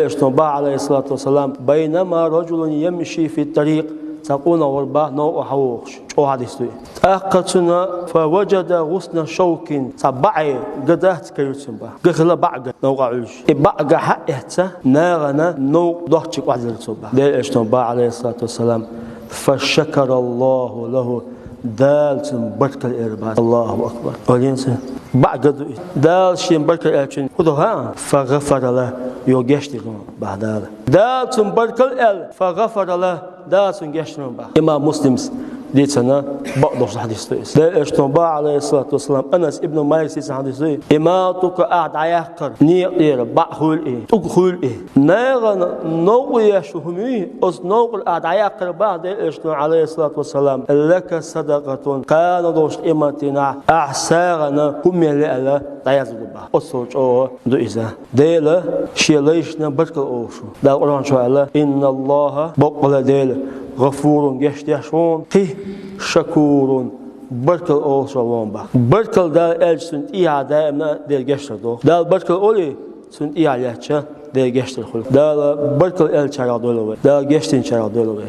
اشتباه عليه الصلاة والسلام بينما رجل يمشي في الطريق تقول ورباه نوع حوش أو حديثه أقتنا فوجد غصن شوك تبعي قدرت كيرتم با قخلا بعد نوع عيش بعد حقته نارنا نوع ضحك واحد الرتبة ده اشتباه عليه الصلاة والسلام فشكر الله له دالتم بركة الإرباط الله أكبر ولينسى بعد دال شيء بركة الإرباط خذها فغفر له يوجشتهم بعد هذا دالتم بركة الإرباط فغفر له دالتم يجشتهم بعد إمام مسلم ديتنا بعض الحديث ده اشتباه عليه الصلاة والسلام أنس ابن مالك سيس حديث إما توك أعد عياقر نير بعهول إيه تقول إيه نير نو يشهمي أس نو أعد عياقر بعد اشتباه عليه الصلاة والسلام لك صدقة كان دوش إمتنا أحسارنا كم يلا تيازد بعه أصوج أو دويزا ديلا شيليشنا بركة أوشو ده القرآن شو الله إن الله بقول ديلا غفور يشتيشون شكور بركة أوشوان با بركة دا السنت إيادا من دير جشر دو دا بركة أولي سنت إيادا دير جشر خل دا بركة الشرع دولوي دا جشتين شرع دولوي